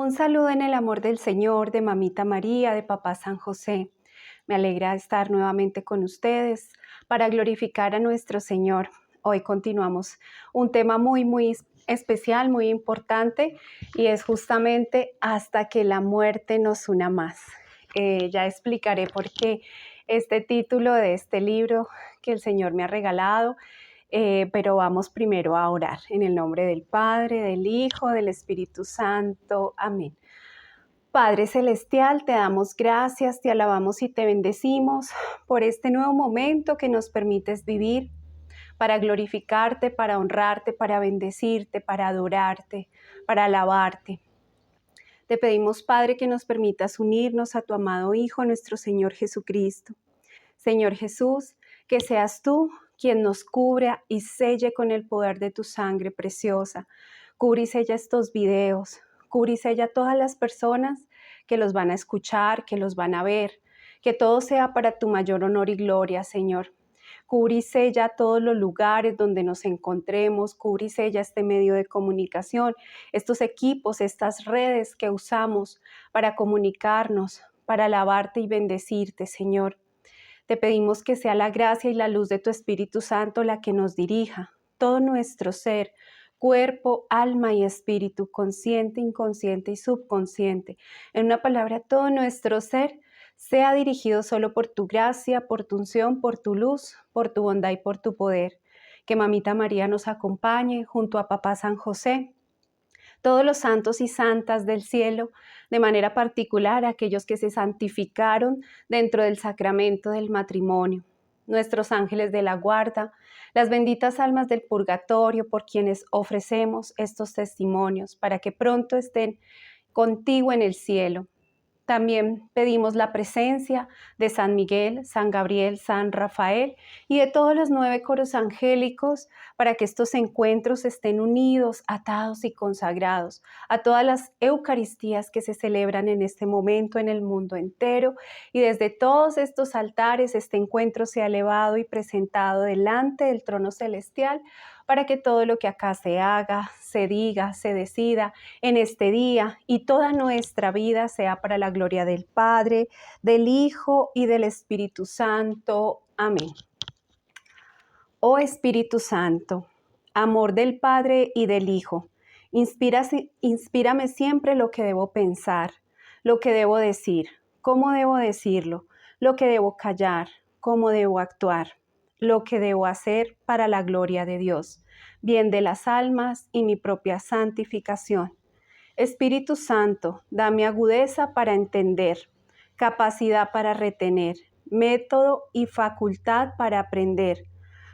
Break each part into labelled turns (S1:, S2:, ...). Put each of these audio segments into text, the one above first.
S1: Un saludo en el amor del Señor, de Mamita María, de Papá San José. Me alegra estar nuevamente con ustedes para glorificar a nuestro Señor. Hoy continuamos un tema muy especial, muy importante, y es justamente hasta que la muerte nos una más. Ya explicaré por qué este título de este libro que el Señor me ha regalado. Pero vamos primero a orar en el nombre del Padre, del Hijo, del Espíritu Santo. Amén. Padre Celestial, te damos gracias, te alabamos y te bendecimos por este nuevo momento que nos permites vivir para glorificarte, para honrarte, para bendecirte, para adorarte, para alabarte. Te pedimos, Padre, que nos permitas unirnos a tu amado Hijo, nuestro Señor Jesucristo. Señor Jesús, que seas tú quien nos cubra y selle con el poder de tu sangre preciosa. Cubre y sella estos videos, cubre y sella a todas las personas que los van a escuchar, que los van a ver, que todo sea para tu mayor honor y gloria, Señor. Cubre y sella todos los lugares donde nos encontremos, cubre y sella este medio de comunicación, estos equipos, estas redes que usamos para comunicarnos, para alabarte y bendecirte, Señor. Te pedimos que sea la gracia y la luz de tu Espíritu Santo la que nos dirija, todo nuestro ser, cuerpo, alma y espíritu, consciente, inconsciente y subconsciente. En una palabra, todo nuestro ser sea dirigido solo por tu gracia, por tu unción, por tu luz, por tu bondad y por tu poder. Que Mamita María nos acompañe junto a Papá San José, todos los santos y santas del cielo, de manera particular aquellos que se santificaron dentro del sacramento del matrimonio, nuestros ángeles de la guarda, las benditas almas del purgatorio por quienes ofrecemos estos testimonios para que pronto estén contigo en el cielo. También pedimos la presencia de San Miguel, San Gabriel, San Rafael y de todos los 9 coros angélicos para que estos encuentros estén unidos, atados y consagrados a todas las Eucaristías que se celebran en este momento en el mundo entero, y desde todos estos altares este encuentro sea elevado y presentado delante del trono celestial para que todo lo que acá se haga, se diga, se decida en este día y toda nuestra vida sea para la gloria del Padre, del Hijo y del Espíritu Santo. Amén. Oh Espíritu Santo, amor del Padre y del Hijo, inspírame siempre lo que debo pensar, lo que debo decir, cómo debo decirlo, lo que debo callar, cómo debo actuar, lo que debo hacer para la gloria de Dios, bien de las almas y mi propia santificación. Espíritu Santo, dame agudeza para entender, capacidad para retener, método y facultad para aprender,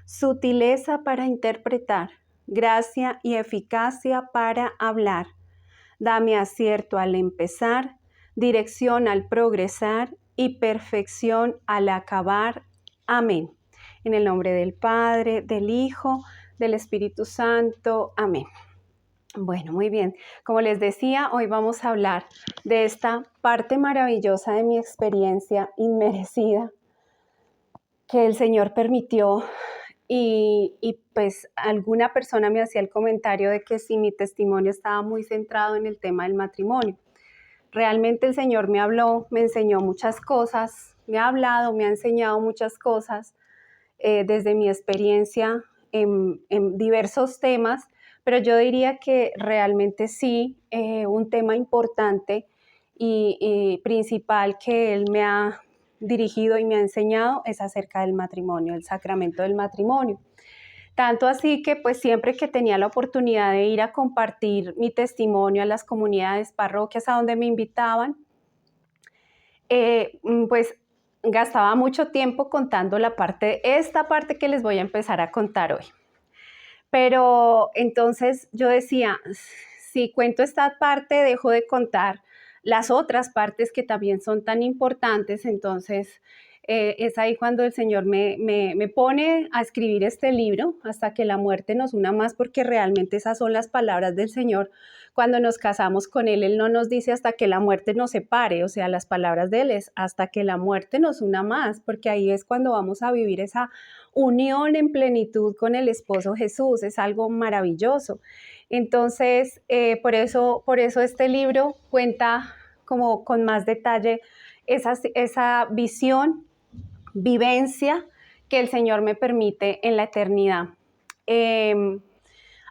S1: sutileza para interpretar, gracia y eficacia para hablar. Dame acierto al empezar, dirección al progresar y perfección al acabar. Amén. En el nombre del Padre, del Hijo, del Espíritu Santo. Amén. Bueno, muy bien. Como les decía, hoy vamos a hablar de esta parte maravillosa de mi experiencia inmerecida que el Señor permitió, y pues alguna persona me hacía el comentario de que si mi testimonio estaba muy centrado en el tema del matrimonio. Realmente el Señor me habló, me enseñó muchas cosas, me ha hablado, me ha enseñado muchas cosas desde mi experiencia en diversos temas, pero yo diría que realmente sí, un tema importante y principal que Él me ha dirigido y me ha enseñado es acerca del matrimonio, el sacramento del matrimonio. Tanto así que pues siempre que tenía la oportunidad de ir a compartir mi testimonio a las comunidades, parroquias a donde me invitaban, pues gastaba mucho tiempo contando esta parte que les voy a empezar a contar hoy. Pero entonces yo decía, si cuento esta parte, dejo de contar las otras partes que también son tan importantes, entonces es ahí cuando el Señor me pone a escribir este libro, hasta que la muerte nos una más, porque realmente esas son las palabras del Señor. Cuando nos casamos con Él no nos dice hasta que la muerte nos separe, o sea, las palabras de Él es hasta que la muerte nos una más, porque ahí es cuando vamos a vivir esa unión en plenitud con el esposo Jesús, es algo maravilloso. Entonces, por eso este libro cuenta como con más detalle esa visión, vivencia que el Señor me permite en la eternidad.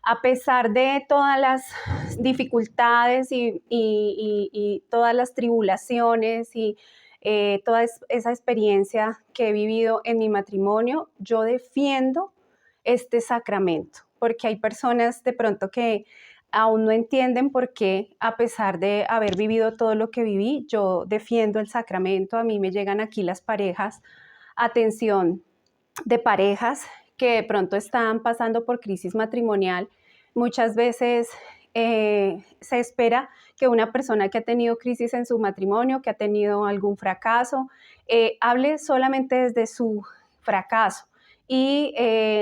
S1: A pesar de todas las dificultades y todas las tribulaciones y toda esa experiencia que he vivido en mi matrimonio, yo defiendo este sacramento, porque hay personas de pronto que aún no entienden por qué, a pesar de haber vivido todo lo que viví, yo defiendo el sacramento. A mí me llegan aquí las parejas, atención de parejas que de pronto están pasando por crisis matrimonial. Muchas veces se espera que una persona que ha tenido crisis en su matrimonio, que ha tenido algún fracaso, hable solamente desde su fracaso y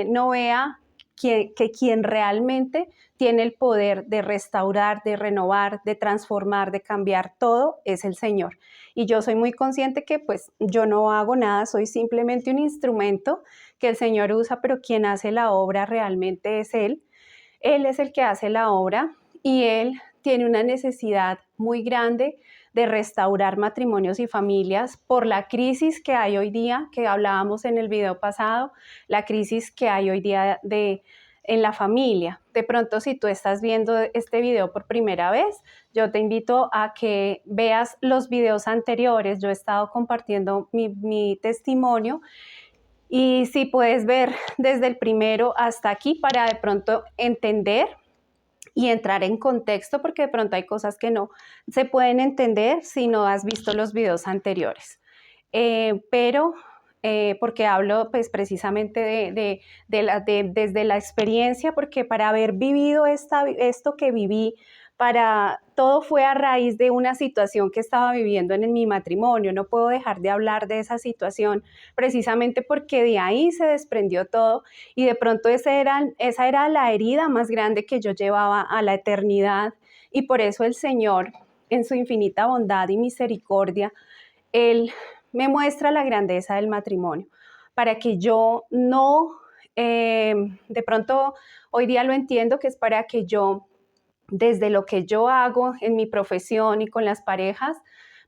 S1: no vea que quien realmente tiene el poder de restaurar, de renovar, de transformar, de cambiar todo es el Señor. Y yo soy muy consciente que pues yo no hago nada, soy simplemente un instrumento que el Señor usa, pero quien hace la obra realmente es Él. Él es el que hace la obra y Él tiene una necesidad muy grande de restaurar matrimonios y familias por la crisis que hay hoy día, que hablábamos en el video pasado, la crisis que hay hoy día en la familia. De pronto, si tú estás viendo este video por primera vez, yo te invito a que veas los videos anteriores. Yo he estado compartiendo mi testimonio y si puedes ver desde el primero hasta aquí para de pronto entender y entrar en contexto, porque de pronto hay cosas que no se pueden entender si no has visto los videos anteriores. Porque hablo pues precisamente desde la experiencia, porque para haber vivido esto que viví, todo fue a raíz de una situación que estaba viviendo en mi matrimonio. No puedo dejar de hablar de esa situación precisamente porque de ahí se desprendió todo y de pronto esa era la herida más grande que yo llevaba a la eternidad, y por eso el Señor, en su infinita bondad y misericordia, Él me muestra la grandeza del matrimonio para que yo no, de pronto hoy día lo entiendo, que es para que yo, desde lo que yo hago en mi profesión y con las parejas,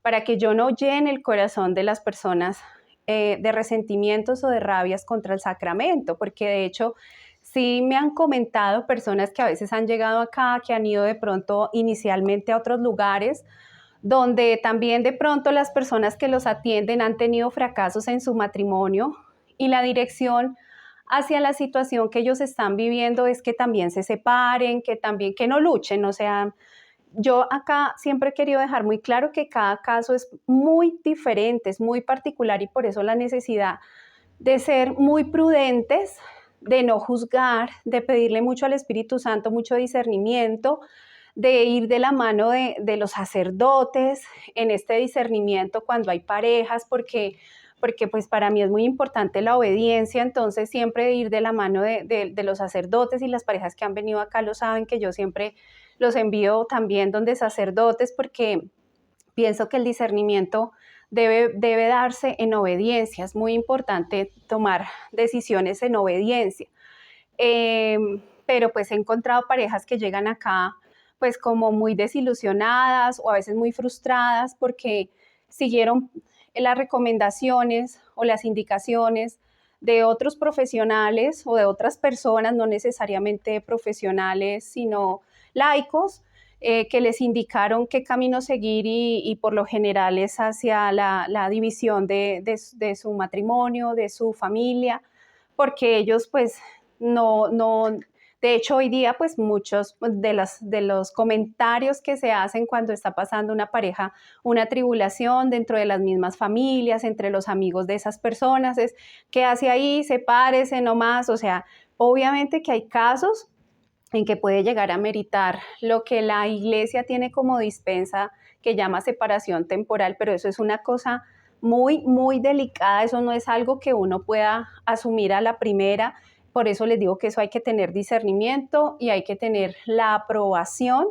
S1: para que yo no llene el corazón de las personas de resentimientos o de rabias contra el sacramento, porque de hecho sí me han comentado personas que a veces han llegado acá, que han ido de pronto inicialmente a otros lugares, donde también de pronto las personas que los atienden han tenido fracasos en su matrimonio y la dirección hacia la situación que ellos están viviendo es que también se separen, que no luchen. O sea, yo acá siempre he querido dejar muy claro que cada caso es muy diferente, es muy particular, y por eso la necesidad de ser muy prudentes, de no juzgar, de pedirle mucho al Espíritu Santo, mucho discernimiento, de ir de la mano de los sacerdotes en este discernimiento cuando hay parejas, porque pues para mí es muy importante la obediencia. Entonces siempre ir de la mano de los sacerdotes, y las parejas que han venido acá lo saben, que yo siempre los envío también donde sacerdotes, porque pienso que el discernimiento debe darse en obediencia. Es muy importante tomar decisiones en obediencia. Pero pues he encontrado parejas que llegan acá pues como muy desilusionadas o a veces muy frustradas porque siguieron las recomendaciones o las indicaciones de otros profesionales o de otras personas, no necesariamente profesionales, sino laicos, que les indicaron qué camino seguir, y por lo general es hacia la división de su matrimonio, de su familia, porque ellos pues no, de hecho hoy día pues muchos de los comentarios que se hacen cuando está pasando una pareja una tribulación dentro de las mismas familias, entre los amigos de esas personas, es: ¿qué hace ahí? Sepárese nomás. O sea, obviamente que hay casos en que puede llegar a meritar lo que la Iglesia tiene como dispensa, que llama separación temporal, pero eso es una cosa muy, muy delicada, eso no es algo que uno pueda asumir a la primera, por eso les digo que eso hay que tener discernimiento y hay que tener la aprobación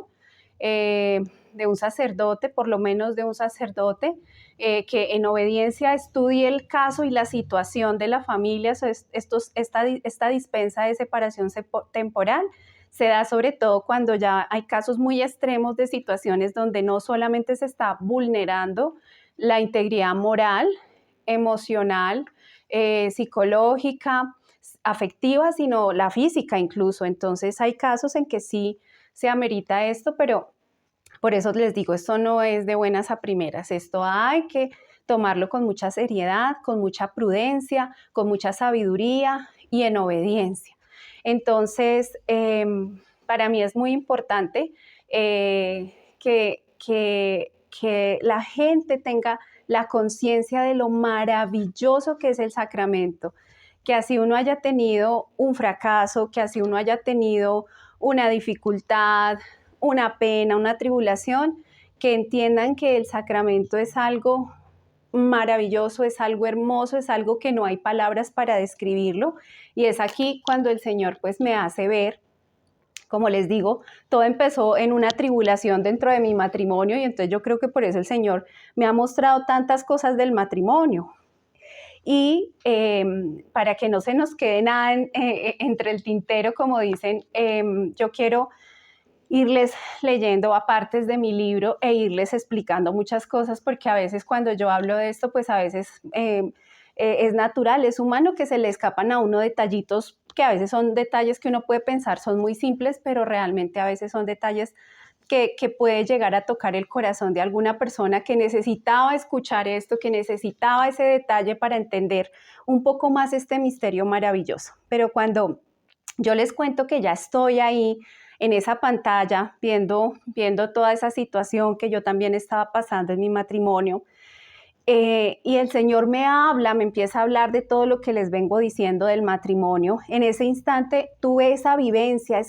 S1: de un sacerdote, por lo menos de un sacerdote, que en obediencia estudie el caso y la situación de la familia. Esta dispensa de separación temporal se da sobre todo cuando ya hay casos muy extremos de situaciones donde no solamente se está vulnerando la integridad moral, emocional, psicológica, afectiva, sino la física incluso. Entonces hay casos en que sí se amerita esto, pero por eso les digo, esto no es de buenas a primeras, esto hay que tomarlo con mucha seriedad, con mucha prudencia, con mucha sabiduría y en obediencia. Entonces, para mí es muy importante que la gente tenga la conciencia de lo maravilloso que es el sacramento, que así uno haya tenido un fracaso, que así uno haya tenido una dificultad, una pena, una tribulación, que entiendan que el sacramento es algo maravilloso, es algo hermoso, es algo que no hay palabras para describirlo, y es aquí cuando el Señor pues me hace ver, como les digo, todo empezó en una tribulación dentro de mi matrimonio, y entonces yo creo que por eso el Señor me ha mostrado tantas cosas del matrimonio. Y para que no se nos quede nada entre el tintero, como dicen, yo quiero irles leyendo apartes de mi libro e irles explicando muchas cosas, porque a veces cuando yo hablo de esto, pues a veces es natural, es humano que se le escapan a uno detallitos que a veces son detalles que uno puede pensar son muy simples, pero realmente a veces son detalles que puede llegar a tocar el corazón de alguna persona que necesitaba escuchar esto, que necesitaba ese detalle para entender un poco más este misterio maravilloso. Pero cuando yo les cuento que ya estoy ahí en esa pantalla viendo toda esa situación que yo también estaba pasando en mi matrimonio, y el Señor me habla, me empieza a hablar de todo lo que les vengo diciendo del matrimonio. En ese instante tuve esa vivencia,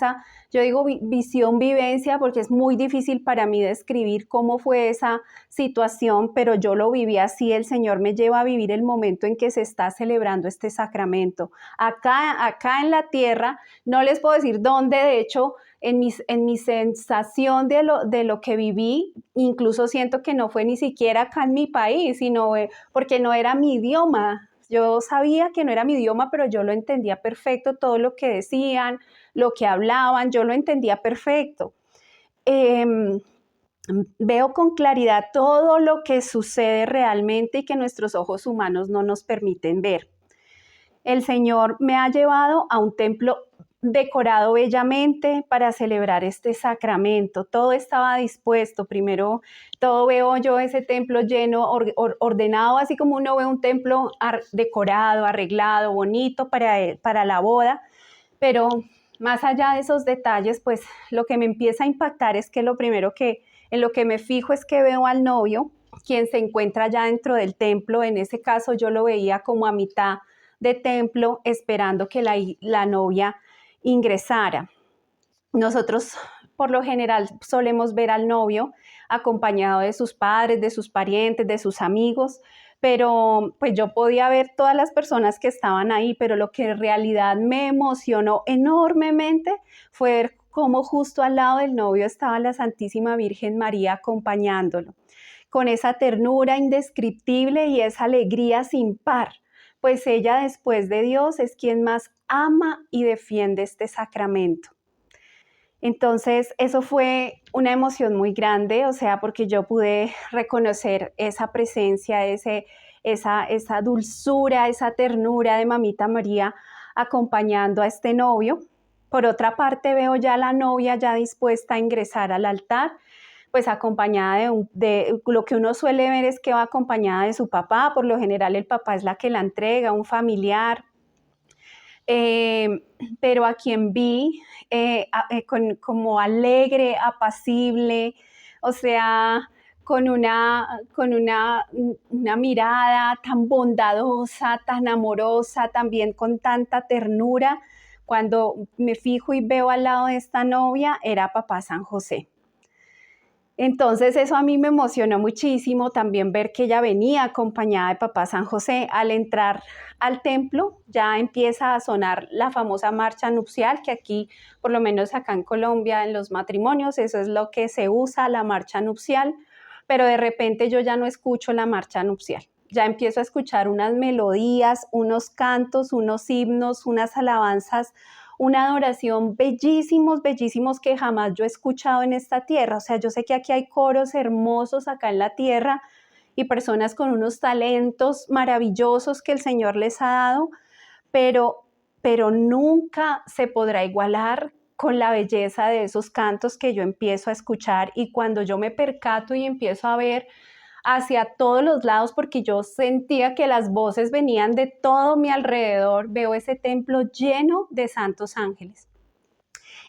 S1: yo digo visión, vivencia, porque es muy difícil para mí describir cómo fue esa situación, pero yo lo viví así. El Señor me lleva a vivir el momento en que se está celebrando este sacramento. Acá en la tierra, no les puedo decir dónde, de hecho, en mi sensación de lo que viví, incluso siento que no fue ni siquiera acá en mi país, sino porque no era mi idioma. Yo sabía que no era mi idioma, pero yo lo entendía perfecto, todo lo que decían, lo que hablaban, yo lo entendía perfecto. Veo con claridad todo lo que sucede realmente y que nuestros ojos humanos no nos permiten ver. El Señor me ha llevado a un templo decorado bellamente para celebrar este sacramento. Todo estaba dispuesto. Primero, todo veo yo ese templo lleno, ordenado, así como uno ve un templo decorado, arreglado, bonito para la boda. Pero más allá de esos detalles, pues lo que me empieza a impactar es que lo primero en lo que me fijo es que veo al novio, quien se encuentra ya dentro del templo. En ese caso yo lo veía como a mitad de templo, esperando que la novia ingresara. Nosotros por lo general solemos ver al novio acompañado de sus padres, de sus parientes, de sus amigos, pero pues yo podía ver todas las personas que estaban ahí, pero lo que en realidad me emocionó enormemente fue ver cómo justo al lado del novio estaba la Santísima Virgen María acompañándolo, con esa ternura indescriptible y esa alegría sin par, pues ella después de Dios es quien más ama y defiende este sacramento. Entonces, eso fue una emoción muy grande, o sea, porque yo pude reconocer esa presencia, esa dulzura, esa ternura de Mamita María acompañando a este novio. Por otra parte, veo ya a la novia ya dispuesta a ingresar al altar, pues acompañada de lo que uno suele ver es que va acompañada de su papá. Por lo general el papá es la que la entrega, un familiar. Pero a quien vi como alegre, apacible, o sea, con una mirada tan bondadosa, tan amorosa, también con tanta ternura. Cuando me fijo y veo al lado de esta novia, era papá San José. Entonces eso a mí me emocionó muchísimo, también ver que ella venía acompañada de Papá San José. Al entrar al templo ya empieza a sonar la famosa marcha nupcial, que aquí, por lo menos acá en Colombia, en los matrimonios, eso es lo que se usa, la marcha nupcial, pero de repente yo ya no escucho la marcha nupcial. Ya empiezo a escuchar unas melodías, unos cantos, unos himnos, unas alabanzas, una adoración bellísimos, bellísimos que jamás yo he escuchado en esta tierra. O sea, yo sé que aquí hay coros hermosos acá en la tierra y personas con unos talentos maravillosos que el Señor les ha dado, pero, pero nunca se podrá igualar con la belleza de esos cantos que yo empiezo a escuchar, y cuando yo me percato y empiezo a ver hacia todos los lados, porque yo sentía que las voces venían de todo mi alrededor, veo ese templo lleno de santos ángeles.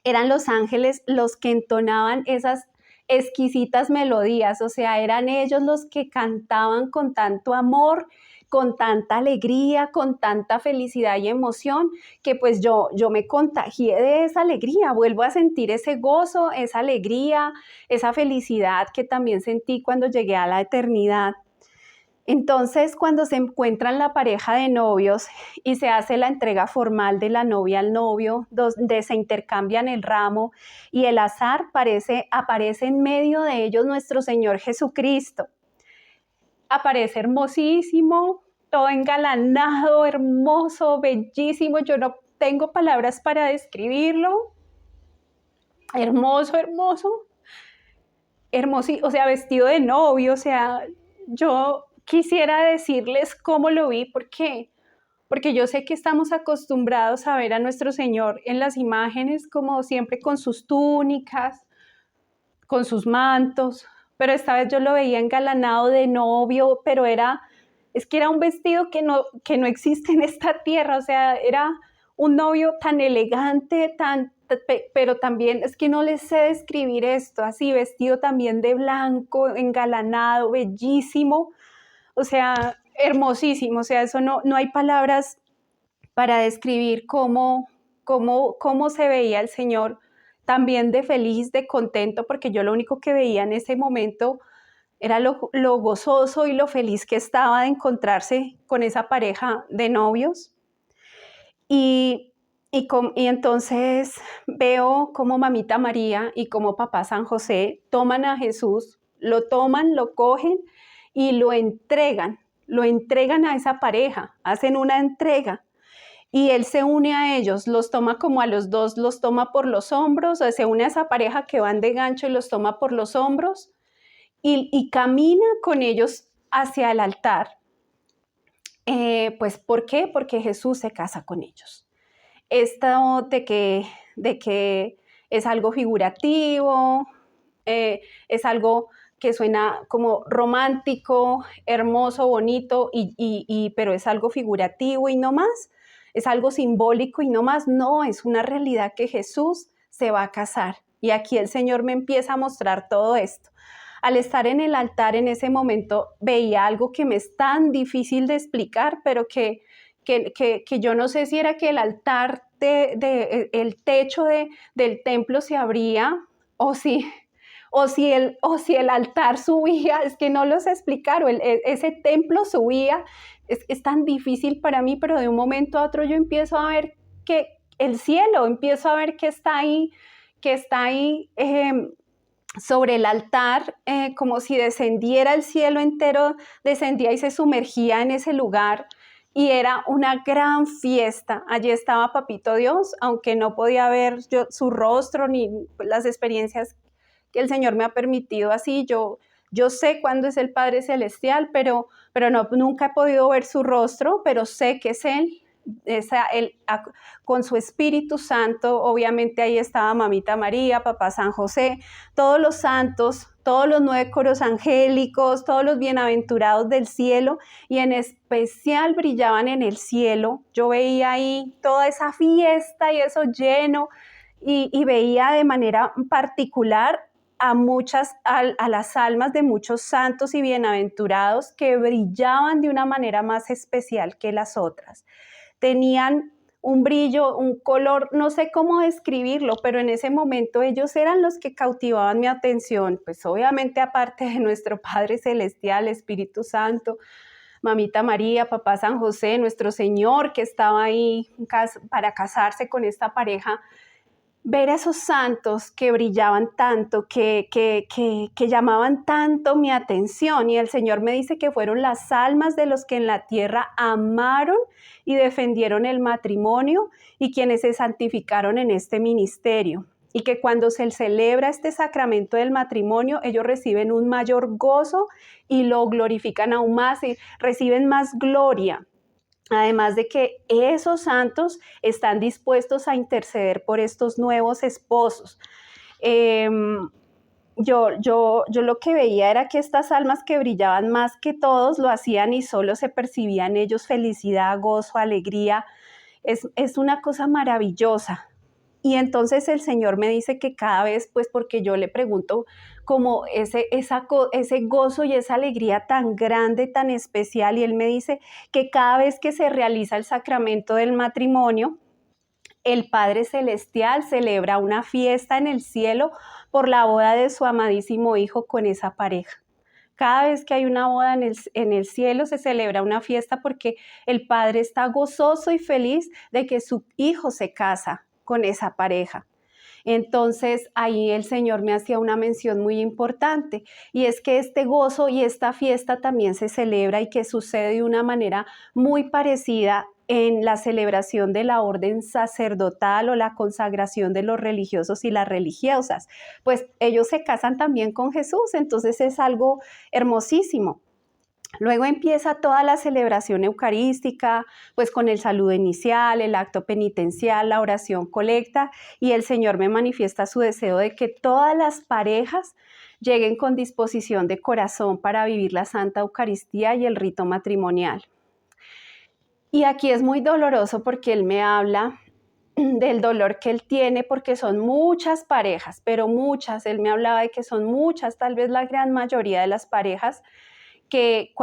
S1: Eran los ángeles los que entonaban esas exquisitas melodías, o sea, eran ellos los que cantaban con tanto amor, con tanta alegría, con tanta felicidad y emoción, que pues yo me contagié de esa alegría, vuelvo a sentir ese gozo, esa alegría, esa felicidad que también sentí cuando llegué a la eternidad. Entonces, cuando se encuentran la pareja de novios y se hace la entrega formal de la novia al novio, donde se intercambian el ramo y el azar, aparece en medio de ellos nuestro Señor Jesucristo. Aparece hermosísimo, todo engalanado, hermoso, bellísimo. Yo no tengo palabras para describirlo. Hermoso, hermoso. Hermoso, o sea, vestido de novio, o sea, yo quisiera decirles cómo lo vi, porque yo sé que estamos acostumbrados a ver a nuestro Señor en las imágenes, como siempre con sus túnicas, con sus mantos, pero esta vez yo lo veía engalanado de novio, pero es que era un vestido que no existe en esta tierra, o sea, era un novio tan elegante, pero también es que no les sé describir esto, así vestido también de blanco, engalanado, bellísimo, o sea, hermosísimo, o sea, eso no hay palabras para describir cómo se veía el Señor, también de feliz, de contento, porque yo lo único que veía en ese momento era lo gozoso y lo feliz que estaba de encontrarse con esa pareja de novios. Y entonces veo cómo Mamita María y como Papá San José toman a Jesús, lo toman, lo cogen y lo entregan a esa pareja, hacen una entrega. Y él se une a ellos, los toma como a los dos, los toma por los hombros, o sea, se une a esa pareja que van de gancho y los toma por los hombros y camina con ellos hacia el altar. Pues, ¿por qué? Porque Jesús se casa con ellos. Esto de que es algo figurativo, es algo que suena como romántico, hermoso, bonito, pero es algo figurativo y no más, es algo simbólico y no más, no, es una realidad que Jesús se va a casar. Y aquí el Señor me empieza a mostrar todo esto. Al estar en el altar en ese momento veía algo que me es tan difícil de explicar, pero que yo no sé si era que el altar, el techo del templo se abría o si el altar subía, es que no lo sé explicar, ese templo subía, es tan difícil para mí, pero de un momento a otro yo empiezo a ver que el cielo, empiezo a ver que está ahí sobre el altar, como si descendiera el cielo entero, descendía y se sumergía en ese lugar. Y era una gran fiesta. Allí estaba Papito Dios, aunque no podía ver yo su rostro ni las experiencias que el Señor me ha permitido así. Yo sé cuándo es el Padre Celestial, pero no, nunca he podido ver su rostro, pero sé que es Él. Él con su Espíritu Santo, obviamente ahí estaba Mamita María, Papá San José, todos los santos, todos los 9 coros angélicos, todos los bienaventurados del cielo, y en especial brillaban en el cielo. Yo veía ahí toda esa fiesta y eso lleno, y veía de manera particular a las almas de muchos santos y bienaventurados que brillaban de una manera más especial que las otras. Tenían un brillo, un color, no sé cómo describirlo, pero en ese momento ellos eran los que cautivaban mi atención, pues obviamente aparte de nuestro Padre Celestial, Espíritu Santo, Mamita María, Papá San José, nuestro Señor que estaba ahí para casarse con esta pareja. Ver a esos santos que brillaban tanto, que llamaban tanto mi atención, y el Señor me dice que fueron las almas de los que en la tierra amaron y defendieron el matrimonio y quienes se santificaron en este ministerio, y que cuando se celebra este sacramento del matrimonio, ellos reciben un mayor gozo y lo glorifican aún más y reciben más gloria. Además de que esos santos están dispuestos a interceder por estos nuevos esposos. Yo lo que veía era que estas almas que brillaban más que todos lo hacían y solo se percibía en ellos felicidad, gozo, alegría. Es una cosa maravillosa. Y entonces el Señor me dice que cada vez, pues porque yo le pregunto como ese gozo y esa alegría tan grande, tan especial, y Él me dice que cada vez que se realiza el sacramento del matrimonio, el Padre Celestial celebra una fiesta en el cielo por la boda de su amadísimo Hijo con esa pareja. Cada vez que hay una boda en el cielo se celebra una fiesta porque el Padre está gozoso y feliz de que su Hijo se casa con esa pareja. Entonces ahí el Señor me hacía una mención muy importante, y es que este gozo y esta fiesta también se celebra y que sucede de una manera muy parecida en la celebración de la orden sacerdotal o la consagración de los religiosos y las religiosas. Pues ellos se casan también con Jesús, entonces es algo hermosísimo. Luego empieza toda la celebración eucarística, pues con el saludo inicial, el acto penitencial, la oración colecta, y el Señor me manifiesta su deseo de que todas las parejas lleguen con disposición de corazón para vivir la Santa Eucaristía y el rito matrimonial. Y aquí es muy doloroso porque Él me habla del dolor que Él tiene porque son muchas parejas, pero muchas. Él me hablaba de que son muchas, tal vez la gran mayoría de las parejas que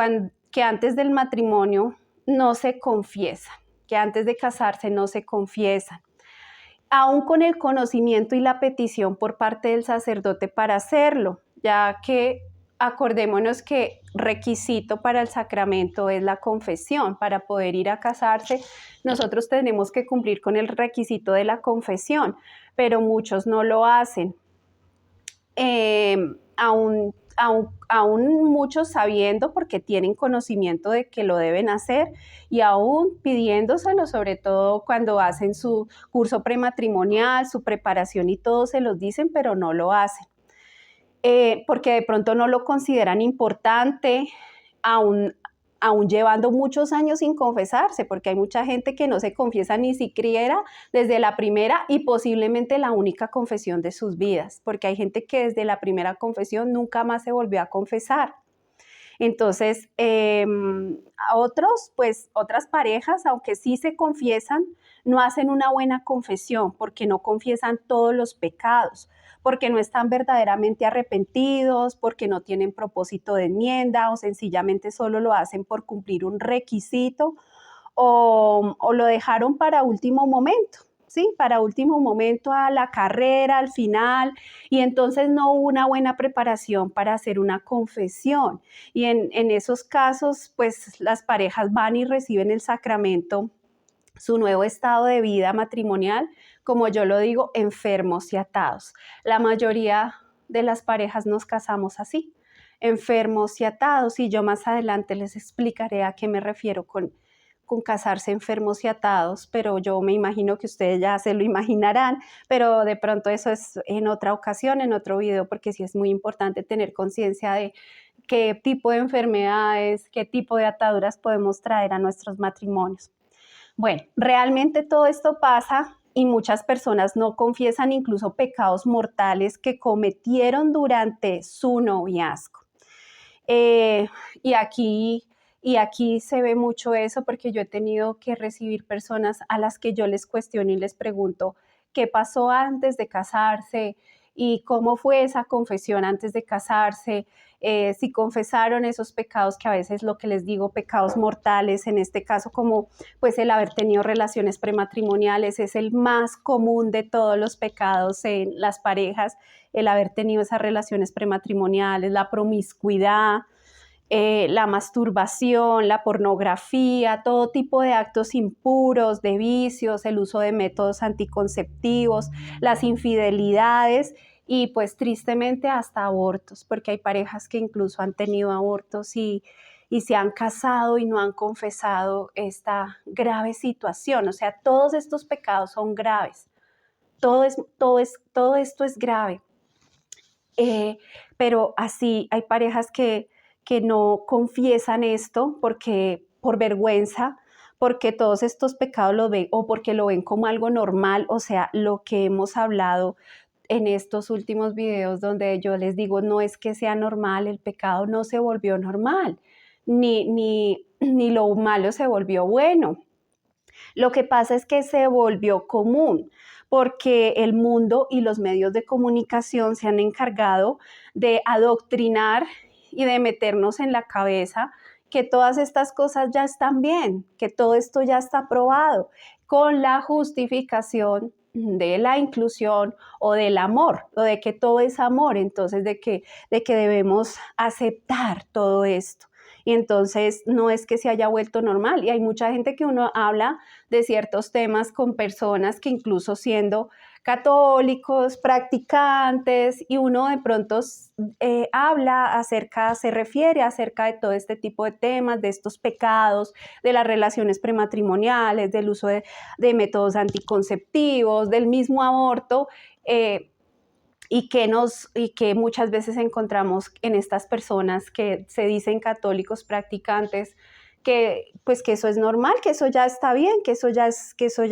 S1: antes del matrimonio no se confiesan, que antes de casarse no se confiesan, aún con el conocimiento y la petición por parte del sacerdote para hacerlo, ya que acordémonos que requisito para el sacramento es la confesión. Para poder ir a casarse, nosotros tenemos que cumplir con el requisito de la confesión, pero muchos no lo hacen. Aún muchos sabiendo porque tienen conocimiento de que lo deben hacer, y aún pidiéndoselo, sobre todo cuando hacen su curso prematrimonial, su preparación y todo se los dicen, pero no lo hacen. Porque de pronto no lo consideran importante, aún llevando muchos años sin confesarse, porque hay mucha gente que no se confiesa ni siquiera desde la primera y posiblemente la única confesión de sus vidas, porque hay gente que desde la primera confesión nunca más se volvió a confesar. Entonces, otras parejas, aunque sí se confiesan, no hacen una buena confesión porque no confiesan todos los pecados, porque no están verdaderamente arrepentidos, porque no tienen propósito de enmienda o sencillamente solo lo hacen por cumplir un requisito o lo dejaron para último momento. ¿Sí? Para último momento a la carrera, al final, y entonces no hubo una buena preparación para hacer una confesión. Y en esos casos, pues las parejas van y reciben el sacramento, su nuevo estado de vida matrimonial, como yo lo digo, enfermos y atados. La mayoría de las parejas nos casamos así, enfermos y atados, y yo más adelante les explicaré a qué me refiero con casarse enfermos y atados, pero yo me imagino que ustedes ya se lo imaginarán, pero de pronto eso es en otra ocasión, en otro video, porque sí es muy importante tener conciencia de qué tipo de enfermedades, qué tipo de ataduras podemos traer a nuestros matrimonios. Bueno, realmente todo esto pasa y muchas personas no confiesan incluso pecados mortales que cometieron durante su noviazgo. Y aquí se ve mucho eso porque yo he tenido que recibir personas a las que yo les cuestiono y les pregunto qué pasó antes de casarse y cómo fue esa confesión antes de casarse, si confesaron esos pecados que a veces lo que les digo, pecados mortales, en este caso como pues el haber tenido relaciones prematrimoniales es el más común de todos los pecados en las parejas, el haber tenido esas relaciones prematrimoniales, la promiscuidad, la masturbación, la pornografía, todo tipo de actos impuros, de vicios, el uso de métodos anticonceptivos, las infidelidades y pues tristemente hasta abortos, porque hay parejas que incluso han tenido abortos y se han casado y no han confesado esta grave situación. O sea, todos estos pecados son graves. Todo esto es grave. Pero así hay parejas que no confiesan esto porque por vergüenza, porque todos estos pecados lo ven o porque lo ven como algo normal, o sea, lo que hemos hablado en estos últimos videos donde yo les digo, no es que sea normal, el pecado no se volvió normal, ni lo malo se volvió bueno. Lo que pasa es que se volvió común porque el mundo y los medios de comunicación se han encargado de adoctrinar y de meternos en la cabeza que todas estas cosas ya están bien, que todo esto ya está aprobado, con la justificación de la inclusión o del amor, o de que todo es amor, entonces de que debemos aceptar todo esto. Y entonces no es que se haya vuelto normal. Y hay mucha gente que uno habla de ciertos temas con personas que incluso siendo católicos, practicantes, y uno de pronto se refiere acerca de todo este tipo de temas, de estos pecados, de las relaciones prematrimoniales, del uso de métodos anticonceptivos, del mismo aborto, y que muchas veces encontramos en estas personas que se dicen católicos practicantes, que pues que eso es normal, que eso ya está bien, que eso ya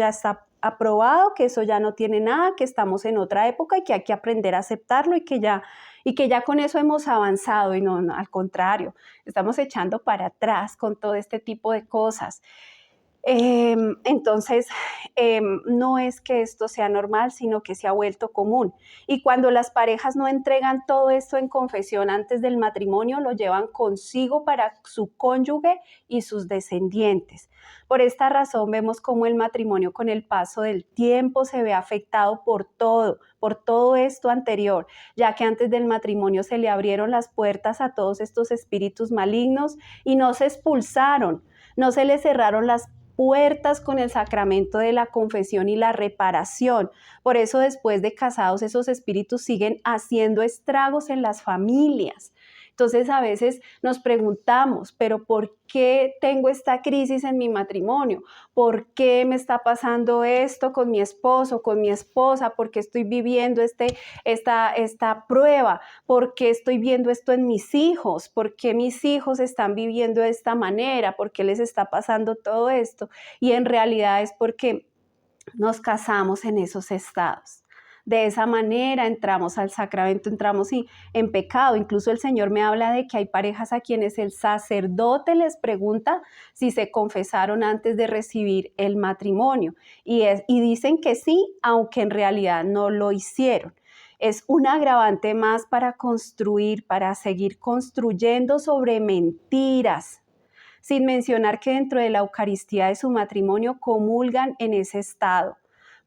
S1: está aprobado, que eso ya no tiene nada, que estamos en otra época y que hay que aprender a aceptarlo y que ya con eso hemos avanzado y no, al contrario, estamos echando para atrás con todo este tipo de cosas. Entonces, no es que esto sea normal, sino que se ha vuelto común. Y cuando las parejas no entregan todo esto en confesión antes del matrimonio, lo llevan consigo para su cónyuge y sus descendientes. Por esta razón vemos cómo el matrimonio con el paso del tiempo se ve afectado por todo esto anterior, ya que antes del matrimonio se le abrieron las puertas a todos estos espíritus malignos y no se expulsaron, no se le cerraron las puertas con el sacramento de la confesión y la reparación. Por eso después de casados esos espíritus siguen haciendo estragos en las familias. Entonces a veces nos preguntamos, pero ¿por qué tengo esta crisis en mi matrimonio? ¿Por qué me está pasando esto con mi esposo, con mi esposa? ¿Por qué estoy viviendo esta prueba? ¿Por qué estoy viendo esto en mis hijos? ¿Por qué mis hijos están viviendo de esta manera? ¿Por qué les está pasando todo esto? Y en realidad es porque nos casamos en esos estados. De esa manera entramos al sacramento, entramos en pecado. Incluso el Señor me habla de que hay parejas a quienes el sacerdote les pregunta si se confesaron antes de recibir el matrimonio. Y dicen que sí, aunque en realidad no lo hicieron. Es un agravante más para construir, para seguir construyendo sobre mentiras, sin mencionar que dentro de la Eucaristía de su matrimonio comulgan en ese estado,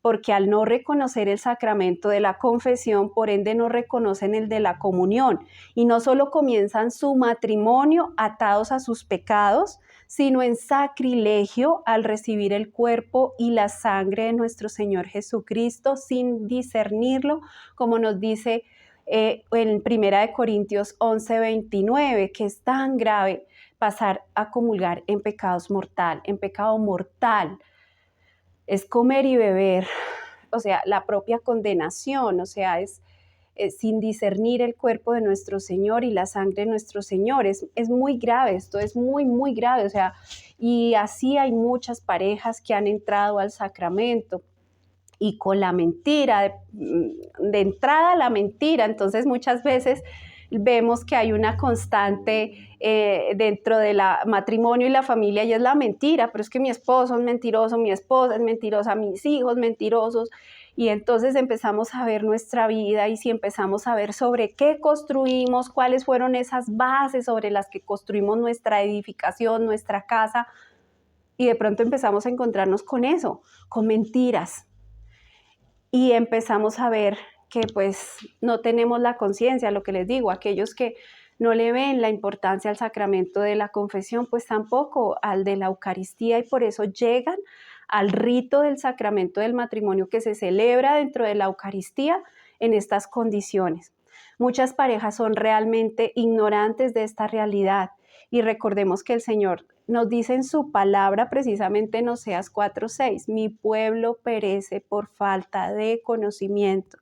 S1: porque al no reconocer el sacramento de la confesión, por ende no reconocen el de la comunión, y no solo comienzan su matrimonio atados a sus pecados, sino en sacrilegio al recibir el cuerpo y la sangre de nuestro Señor Jesucristo sin discernirlo, como nos dice en 1 Corintios 11:29, que es tan grave pasar a comulgar en pecado mortal. Es comer y beber, o sea, la propia condenación, o sea, es sin discernir el cuerpo de nuestro Señor y la sangre de nuestro Señor. Es muy grave, esto es muy, muy grave, o sea, y así hay muchas parejas que han entrado al sacramento y con la mentira, de entrada la mentira, entonces muchas veces vemos que hay una constante dentro del matrimonio y la familia y es la mentira, pero es que mi esposo es mentiroso, mi esposa es mentirosa, mis hijos mentirosos, Y entonces empezamos a ver nuestra vida y si empezamos a ver sobre qué construimos, cuáles fueron esas bases sobre las que construimos nuestra edificación, nuestra casa, y de pronto empezamos a encontrarnos con eso, con mentiras. Y empezamos a ver que pues no tenemos la conciencia, lo que les digo, aquellos que no le ven la importancia al sacramento de la confesión, pues tampoco al de la Eucaristía, y por eso llegan al rito del sacramento del matrimonio que se celebra dentro de la Eucaristía en estas condiciones. Muchas parejas son realmente ignorantes de esta realidad y recordemos que el Señor nos dice en su palabra, precisamente en Oseas 4:6, mi pueblo perece por falta de conocimiento.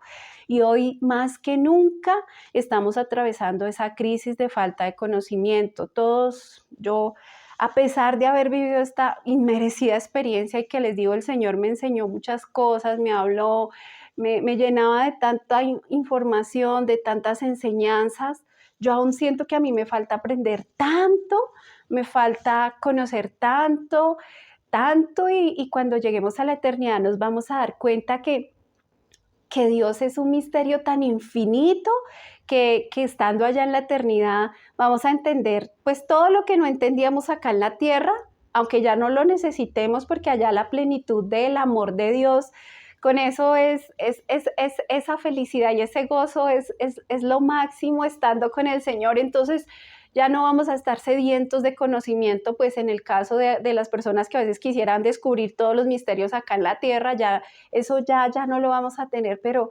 S1: Y hoy más que nunca estamos atravesando esa crisis de falta de conocimiento. Todos, yo, a pesar de haber vivido esta inmerecida experiencia y que les digo, el Señor me enseñó muchas cosas, me habló, me llenaba de tanta información, de tantas enseñanzas, yo aún siento que a mí me falta aprender tanto, me falta conocer tanto, tanto, y cuando lleguemos a la eternidad nos vamos a dar cuenta que Dios es un misterio tan infinito que estando allá en la eternidad vamos a entender pues todo lo que no entendíamos acá en la tierra, aunque ya no lo necesitemos porque allá la plenitud del amor de Dios, con eso es esa felicidad y ese gozo es lo máximo estando con el Señor. Entonces ya no vamos a estar sedientos de conocimiento, pues en el caso de las personas que a veces quisieran descubrir todos los misterios acá en la tierra, ya eso ya no lo vamos a tener, pero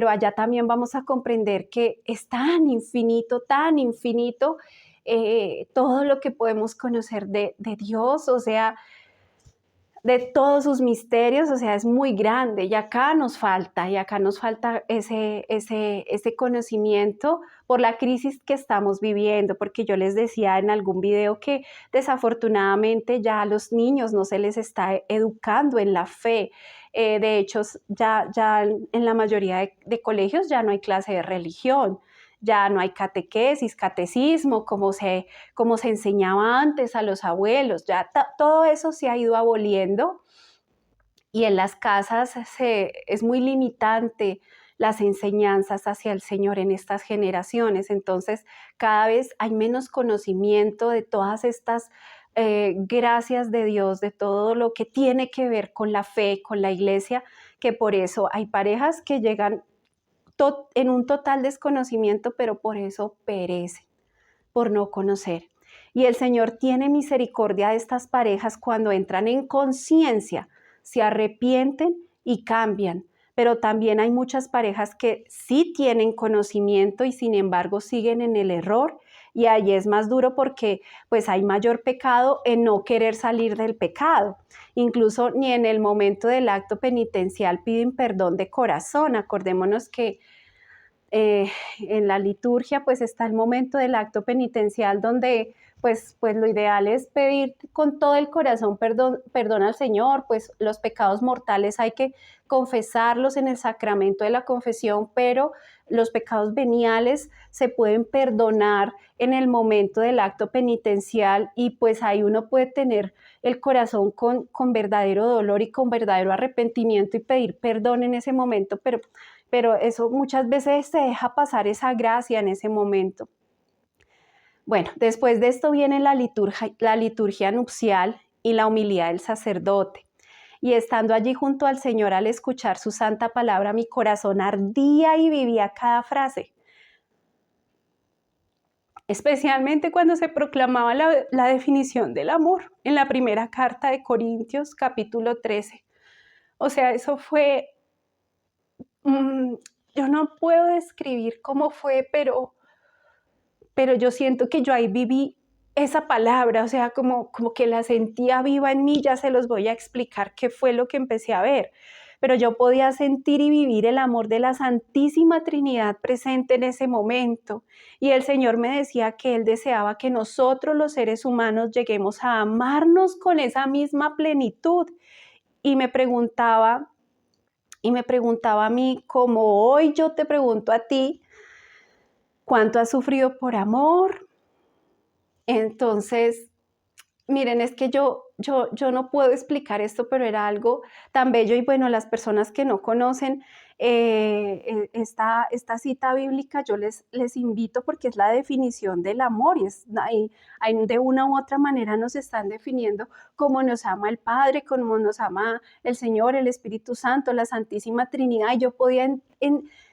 S1: allá también vamos a comprender que es tan infinito todo lo que podemos conocer de Dios, o sea, de todos sus misterios, o sea, es muy grande y acá nos falta ese conocimiento por la crisis que estamos viviendo, porque yo les decía en algún video que desafortunadamente ya a los niños no se les está educando en la fe. De hecho, ya en la mayoría de colegios ya no hay clase de religión, ya no hay catequesis, catecismo, como se enseñaba antes a los abuelos, ya todo eso se ha ido aboliendo y en las casas es muy limitante las enseñanzas hacia el Señor en estas generaciones, entonces cada vez hay menos conocimiento de todas estas gracias de Dios, de todo lo que tiene que ver con la fe, con la iglesia, que por eso hay parejas que llegan en un total desconocimiento, pero por eso perecen, por no conocer. Y el Señor tiene misericordia de estas parejas cuando entran en conciencia, se arrepienten y cambian. Pero también hay muchas parejas que sí tienen conocimiento y sin embargo siguen en el error, y ahí es más duro porque pues hay mayor pecado en no querer salir del pecado. Incluso ni en el momento del acto penitencial piden perdón de corazón. Acordémonos que en la liturgia pues está el momento del acto penitencial donde pues lo ideal es pedir con todo el corazón perdón al Señor, pues los pecados mortales hay que confesarlos en el sacramento de la confesión, pero los pecados veniales se pueden perdonar en el momento del acto penitencial y pues ahí uno puede tener el corazón con verdadero dolor y con verdadero arrepentimiento y pedir perdón en ese momento, pero eso muchas veces se deja pasar esa gracia en ese momento. Bueno, después de esto viene la liturgia nupcial y la homilía del sacerdote. Y estando allí junto al Señor al escuchar su santa palabra, mi corazón ardía y vivía cada frase. Especialmente cuando se proclamaba la definición del amor en la primera carta de Corintios, capítulo 13. O sea, eso fue... yo no puedo describir cómo fue, pero yo siento que yo ahí viví esa palabra, o sea, como que la sentía viva en mí. Ya se los voy a explicar qué fue lo que empecé a ver, pero yo podía sentir y vivir el amor de la Santísima Trinidad presente en ese momento, y el Señor me decía que Él deseaba que nosotros los seres humanos lleguemos a amarnos con esa misma plenitud, y me preguntaba a mí, como hoy yo te pregunto a ti, ¿cuánto has sufrido por amor? Entonces, miren, es que yo yo no puedo explicar esto, pero era algo tan bello y bueno, las personas que no conocen esta cita bíblica, yo les invito porque es la definición del amor y de una u otra manera nos están definiendo cómo nos ama el Padre, cómo nos ama el Señor, el Espíritu Santo, la Santísima Trinidad. Y yo podía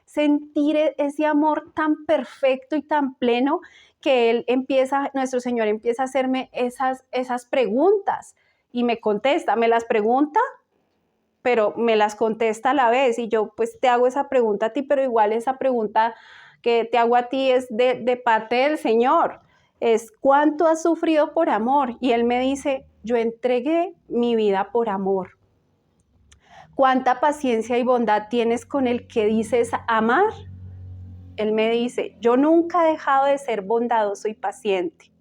S1: sentir ese amor tan perfecto y tan pleno que nuestro Señor empieza a hacerme esas preguntas y me contesta, me las pregunta, pero me las contesta a la vez y yo pues te hago esa pregunta a ti, pero igual esa pregunta que te hago a ti es de parte del Señor, es ¿cuánto has sufrido por amor? Y Él me dice, yo entregué mi vida por amor. ¿Cuánta paciencia y bondad tienes con el que dices amar? Él me dice, yo nunca he dejado de ser bondadoso y paciente.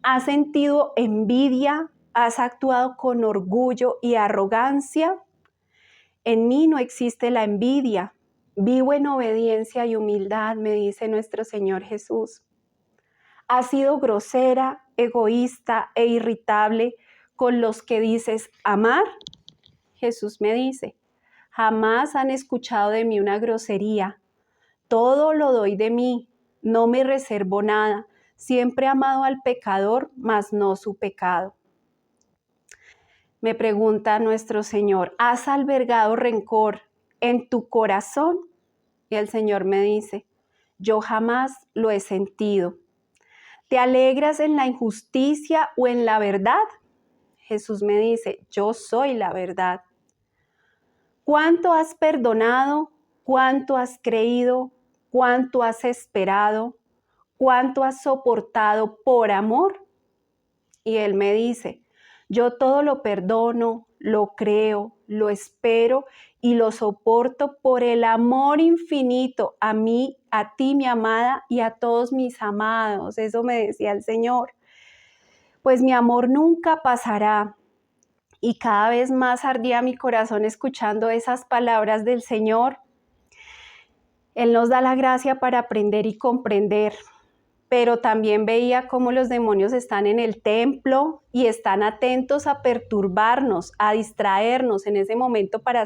S1: ¿Has sentido envidia? ¿Has actuado con orgullo y arrogancia? En mí no existe la envidia. Vivo en obediencia y humildad, me dice nuestro Señor Jesús. ¿Has sido grosera, egoísta e irritable con los que dices amar? Jesús me dice, jamás han escuchado de mí una grosería. Todo lo doy de mí, no me reservo nada. Siempre he amado al pecador, mas no su pecado. Me pregunta nuestro Señor, ¿has albergado rencor en tu corazón? Y el Señor me dice, yo jamás lo he sentido. ¿Te alegras en la injusticia o en la verdad? Jesús me dice, yo soy la verdad. ¿Cuánto has perdonado? ¿Cuánto has creído? ¿Cuánto has esperado? ¿Cuánto has soportado por amor? Y Él me dice, yo todo lo perdono, lo creo, lo espero y lo soporto por el amor infinito a mí, a ti, mi amada, y a todos mis amados. Eso me decía el Señor. Pues mi amor nunca pasará. Y cada vez más ardía mi corazón escuchando esas palabras del Señor. Él nos da la gracia para aprender y comprender, pero también veía cómo los demonios están en el templo y están atentos a perturbarnos, a distraernos en ese momento para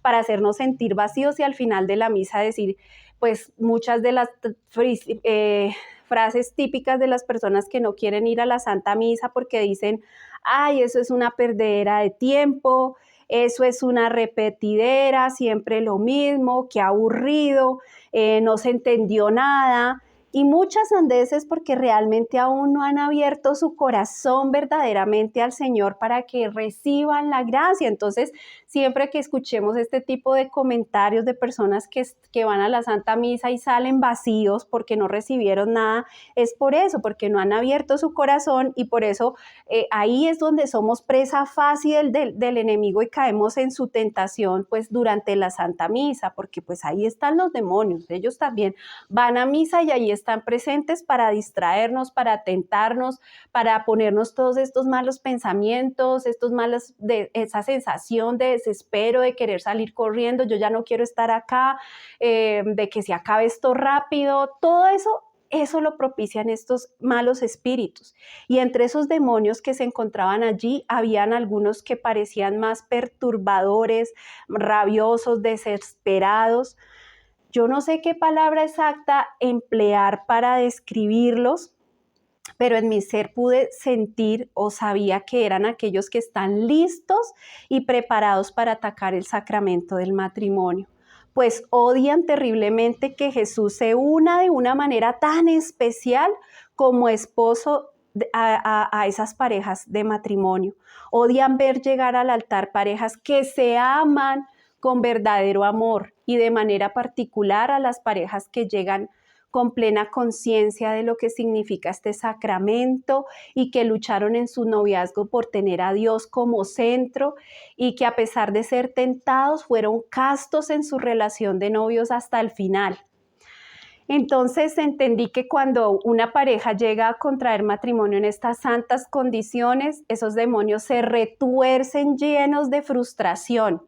S1: hacernos sentir vacíos y al final de la misa decir, pues muchas de las frases típicas de las personas que no quieren ir a la Santa Misa porque dicen, ay, eso es una perdedera de tiempo, eso es una repetidera, siempre lo mismo, qué aburrido, no se entendió nada. Y muchas sandeces porque realmente aún no han abierto su corazón verdaderamente al Señor para que reciban la gracia. Entonces, siempre que escuchemos este tipo de comentarios de personas que van a la Santa Misa y salen vacíos porque no recibieron nada, es por eso, porque no han abierto su corazón y por eso ahí es donde somos presa fácil del enemigo y caemos en su tentación pues durante la Santa Misa, porque pues ahí están los demonios, ellos también van a misa y ahí están presentes para distraernos, para tentarnos, para ponernos todos estos malos pensamientos, esa sensación de desespero, de querer salir corriendo, yo ya no quiero estar acá, de que se acabe esto rápido, todo eso lo propician estos malos espíritus. Y entre esos demonios que se encontraban allí, habían algunos que parecían más perturbadores, rabiosos, desesperados. Yo no sé qué palabra exacta emplear para describirlos, pero en mi ser pude sentir o sabía que eran aquellos que están listos y preparados para atacar el sacramento del matrimonio, pues odian terriblemente que Jesús se una de una manera tan especial como esposo a esas parejas de matrimonio. Odian ver llegar al altar parejas que se aman con verdadero amor y de manera particular a las parejas que llegan con plena conciencia de lo que significa este sacramento y que lucharon en su noviazgo por tener a Dios como centro y que a pesar de ser tentados fueron castos en su relación de novios hasta el final. Entonces entendí que cuando una pareja llega a contraer matrimonio en estas santas condiciones, esos demonios se retuercen llenos de frustración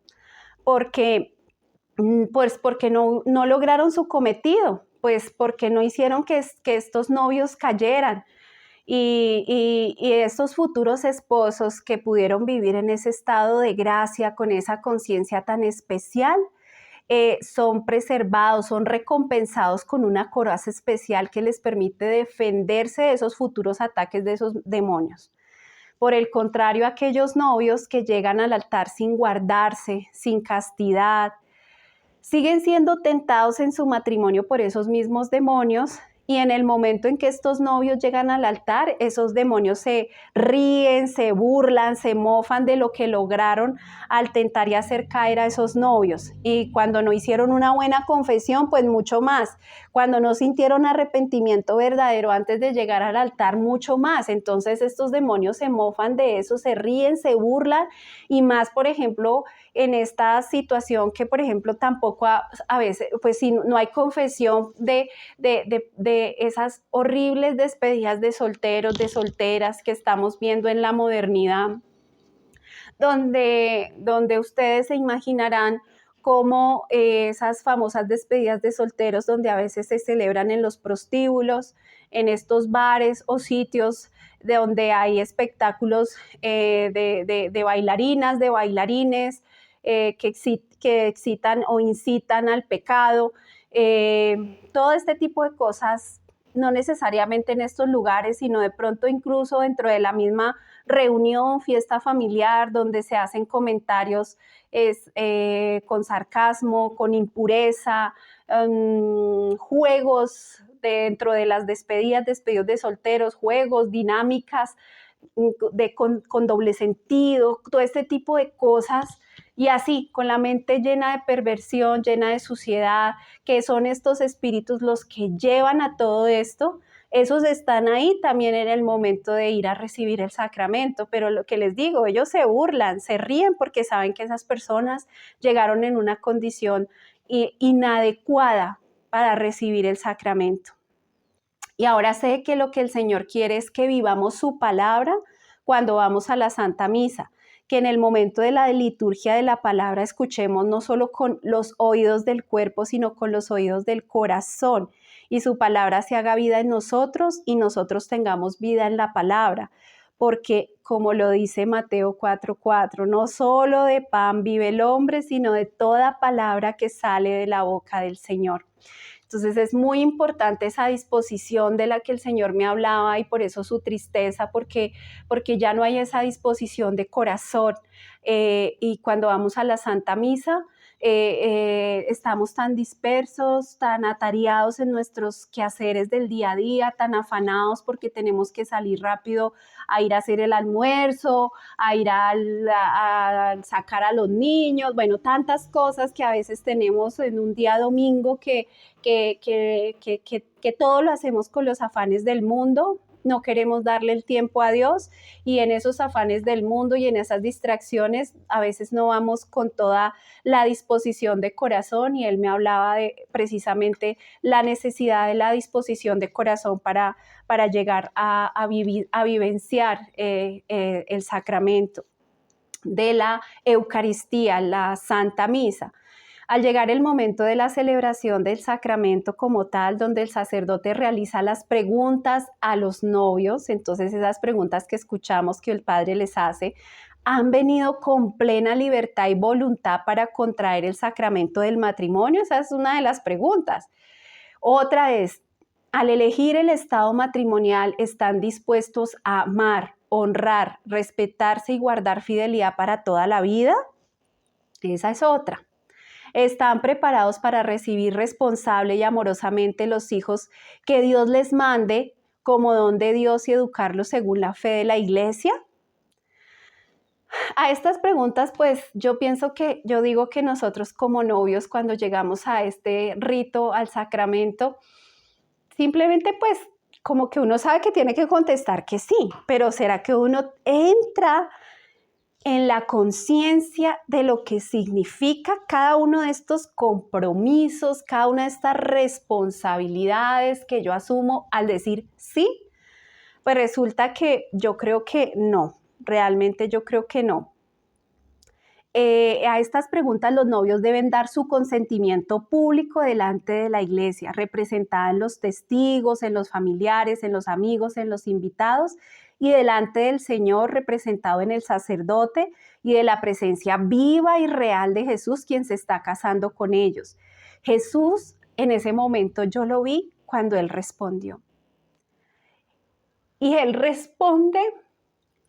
S1: porque no lograron su cometido, pues porque no hicieron que estos novios cayeran. Y estos futuros esposos que pudieron vivir en ese estado de gracia, con esa conciencia tan especial, son preservados, son recompensados con una coraza especial que les permite defenderse de esos futuros ataques de esos demonios. Por el contrario, aquellos novios que llegan al altar sin guardarse, sin castidad, siguen siendo tentados en su matrimonio por esos mismos demonios, y en el momento en que estos novios llegan al altar, esos demonios se ríen, se burlan, se mofan de lo que lograron al tentar y hacer caer a esos novios. Y cuando no hicieron una buena confesión, pues mucho más. Cuando no sintieron arrepentimiento verdadero antes de llegar al altar, mucho más. Entonces estos demonios se mofan de eso, se ríen, se burlan, y más, por ejemplo, en esta situación que, por ejemplo, tampoco a veces, pues si no hay confesión de esas horribles despedidas de solteros, de solteras que estamos viendo en la modernidad, donde ustedes se imaginarán cómo esas famosas despedidas de solteros, donde a veces se celebran en los prostíbulos, en estos bares o sitios de donde hay espectáculos de bailarinas, de bailarines, que excitan o incitan al pecado. Todo este tipo de cosas, no necesariamente en estos lugares, sino de pronto incluso dentro de la misma reunión, fiesta familiar, donde se hacen comentarios con sarcasmo, con impureza, juegos dentro de las despedidos de solteros, juegos, dinámicas con doble sentido, todo este tipo de cosas, y así, con la mente llena de perversión, llena de suciedad, que son estos espíritus los que llevan a todo esto. Esos están ahí también en el momento de ir a recibir el sacramento, pero lo que les digo, ellos se burlan, se ríen porque saben que esas personas llegaron en una condición inadecuada para recibir el sacramento. Y ahora sé que lo que el Señor quiere es que vivamos su palabra cuando vamos a la Santa Misa, que en el momento de la liturgia de la palabra escuchemos no solo con los oídos del cuerpo, sino con los oídos del corazón, y su palabra se haga vida en nosotros y nosotros tengamos vida en la palabra, porque como lo dice Mateo 4:4, no solo de pan vive el hombre, sino de toda palabra que sale de la boca del Señor. Entonces es muy importante esa disposición de la que el Señor me hablaba, y por eso su tristeza, porque ya no hay esa disposición de corazón. Y cuando vamos a la Santa Misa, estamos tan dispersos, tan atareados en nuestros quehaceres del día a día, tan afanados porque tenemos que salir rápido a ir a hacer el almuerzo, a ir a sacar a los niños, bueno, tantas cosas que a veces tenemos en un día domingo que todo lo hacemos con los afanes del mundo. No queremos darle el tiempo a Dios, y en esos afanes del mundo y en esas distracciones a veces no vamos con toda la disposición de corazón, y él me hablaba de precisamente la necesidad de la disposición de corazón para llegar a vivenciar el sacramento de la Eucaristía, la Santa Misa. Al llegar el momento de la celebración del sacramento como tal, donde el sacerdote realiza las preguntas a los novios, entonces esas preguntas que escuchamos que el Padre les hace, ¿han venido con plena libertad y voluntad para contraer el sacramento del matrimonio? Esa es una de las preguntas. Otra es, al elegir el estado matrimonial, ¿están dispuestos a amar, honrar, respetarse y guardar fidelidad para toda la vida? Esa es otra. ¿Están preparados para recibir responsable y amorosamente los hijos que Dios les mande como don de Dios y educarlos según la fe de la Iglesia? A estas preguntas, pues yo digo que nosotros como novios, cuando llegamos a este rito, al sacramento, simplemente pues como que uno sabe que tiene que contestar que sí, pero ¿será que uno entra en la conciencia de lo que significa cada uno de estos compromisos, cada una de estas responsabilidades que yo asumo al decir sí? Pues resulta que yo creo que no, realmente yo creo que no. A estas preguntas los novios deben dar su consentimiento público delante de la iglesia, representada en los testigos, en los familiares, en los amigos, en los invitados y delante del Señor, representado en el sacerdote y de la presencia viva y real de Jesús, quien se está casando con ellos. Jesús, en ese momento yo lo vi cuando Él respondió. Y Él responde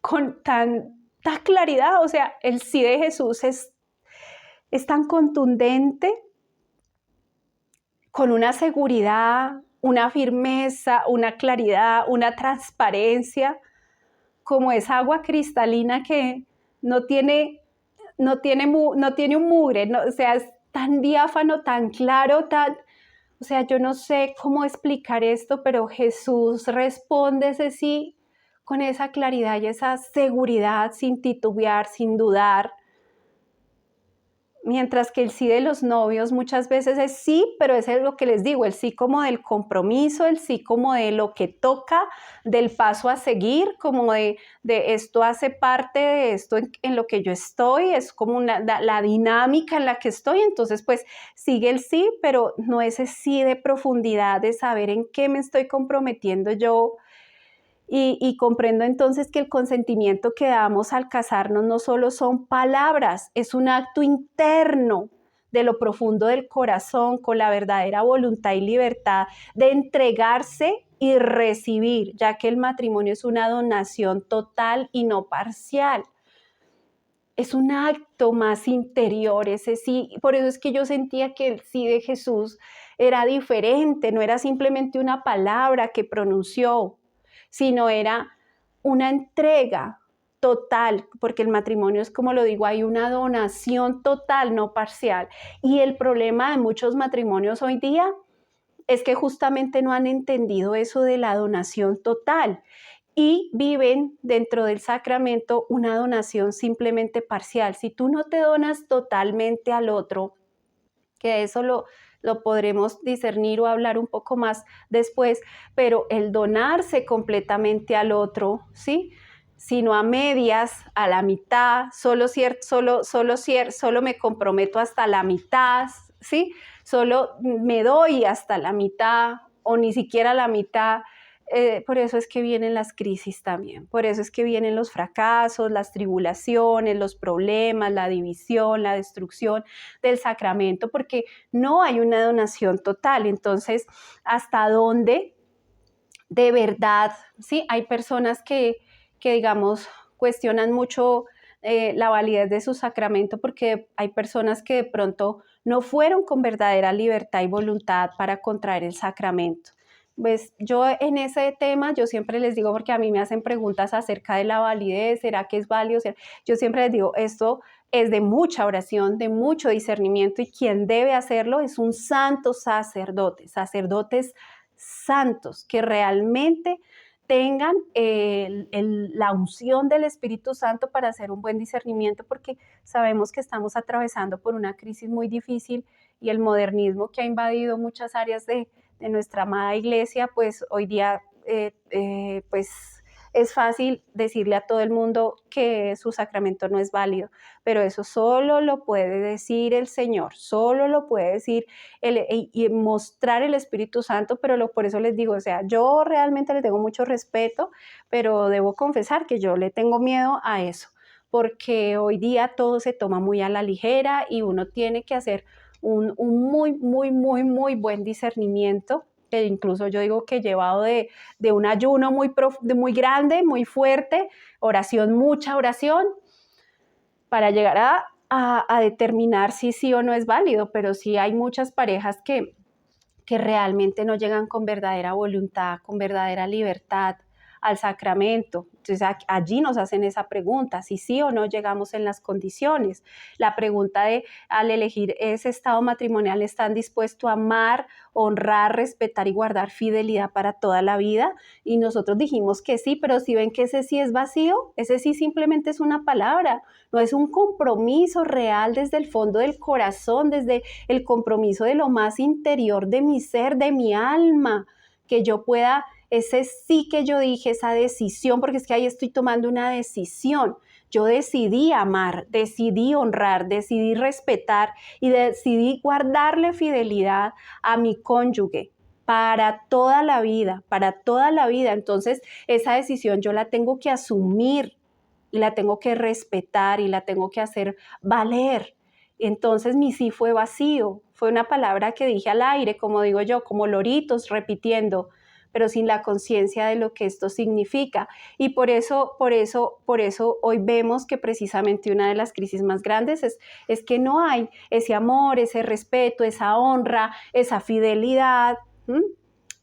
S1: con tanta claridad, o sea, el sí de Jesús es tan contundente, con una seguridad, una firmeza, una claridad, una transparencia, como esa agua cristalina que no tiene un mugre, no, o sea, es tan diáfano, tan claro, o sea, yo no sé cómo explicar esto, pero Jesús responde ese sí con esa claridad y esa seguridad, sin titubear, sin dudar. Mientras que el sí de los novios muchas veces es sí, pero eso es lo que les digo, el sí como del compromiso, el sí como de lo que toca, del paso a seguir, como de esto hace parte de esto en lo que yo estoy, es como la dinámica en la que estoy, entonces pues sigue el sí, pero no ese sí de profundidad, de saber en qué me estoy comprometiendo yo. Y comprendo entonces que el consentimiento que damos al casarnos no solo son palabras, es un acto interno de lo profundo del corazón, con la verdadera voluntad y libertad de entregarse y recibir, ya que el matrimonio es una donación total y no parcial. Es un acto más interior, ese sí. Por eso es que yo sentía que el sí de Jesús era diferente, no era simplemente una palabra que pronunció, sino era una entrega total, porque el matrimonio es, como lo digo, hay una donación total, no parcial. Y el problema de muchos matrimonios hoy día es que justamente no han entendido eso de la donación total y viven dentro del sacramento una donación simplemente parcial. Si tú no te donas totalmente al otro, que eso lo podremos discernir o hablar un poco más después, pero el donarse completamente al otro, ¿sí? Sino a medias, a la mitad, solo me comprometo hasta la mitad, ¿sí? Solo me doy hasta la mitad o ni siquiera la mitad. Por eso es que vienen las crisis también, por eso es que vienen los fracasos, las tribulaciones, los problemas, la división, la destrucción del sacramento, porque no hay una donación total. Entonces, ¿hasta dónde de verdad? Sí, hay personas que digamos, cuestionan mucho la validez de su sacramento, porque hay personas que de pronto no fueron con verdadera libertad y voluntad para contraer el sacramento. Pues yo en ese tema, yo siempre les digo, porque a mí me hacen preguntas acerca de la validez, ¿será que es válido? Yo siempre les digo, esto es de mucha oración, de mucho discernimiento, y quien debe hacerlo es un santo sacerdote, sacerdotes santos que realmente tengan la unción del Espíritu Santo para hacer un buen discernimiento, porque sabemos que estamos atravesando por una crisis muy difícil y el modernismo que ha invadido muchas áreas de nuestra amada iglesia, pues hoy día pues es fácil decirle a todo el mundo que su sacramento no es válido, pero eso solo lo puede decir el Señor, solo lo puede decir y mostrar el Espíritu Santo, pero por eso les digo, o sea, yo realmente le tengo mucho respeto, pero debo confesar que yo le tengo miedo a eso, porque hoy día todo se toma muy a la ligera y uno tiene que hacer un muy buen discernimiento, que incluso yo digo que llevado de un ayuno muy grande, muy fuerte, oración, mucha oración, para llegar a determinar si sí o no es válido. Pero sí hay muchas parejas que realmente no llegan con verdadera voluntad, con verdadera libertad al sacramento. Entonces allí nos hacen esa pregunta, si sí o no llegamos en las condiciones. La pregunta de, al elegir ese estado matrimonial, ¿están dispuestos a amar, honrar, respetar y guardar fidelidad para toda la vida? Y nosotros dijimos que sí, pero si ven que ese sí es vacío, ese sí simplemente es una palabra, no es un compromiso real desde el fondo del corazón, desde el compromiso de lo más interior de mi ser, de mi alma, que yo pueda, ese sí que yo dije, esa decisión, porque es que ahí estoy tomando una decisión. yo decidí amar, decidí honrar, decidí respetar y decidí guardarle fidelidad a mi cónyuge para toda la vida, para toda la vida. Entonces, esa decisión yo la tengo que asumir y la tengo que respetar y la tengo que hacer valer. Entonces mi sí fue vacío, fue una palabra que dije al aire, como digo yo, como loritos repitiendo, pero sin la conciencia de lo que esto significa. Y por eso hoy vemos que precisamente una de las crisis más grandes es que no hay ese amor, ese respeto, esa honra, esa fidelidad,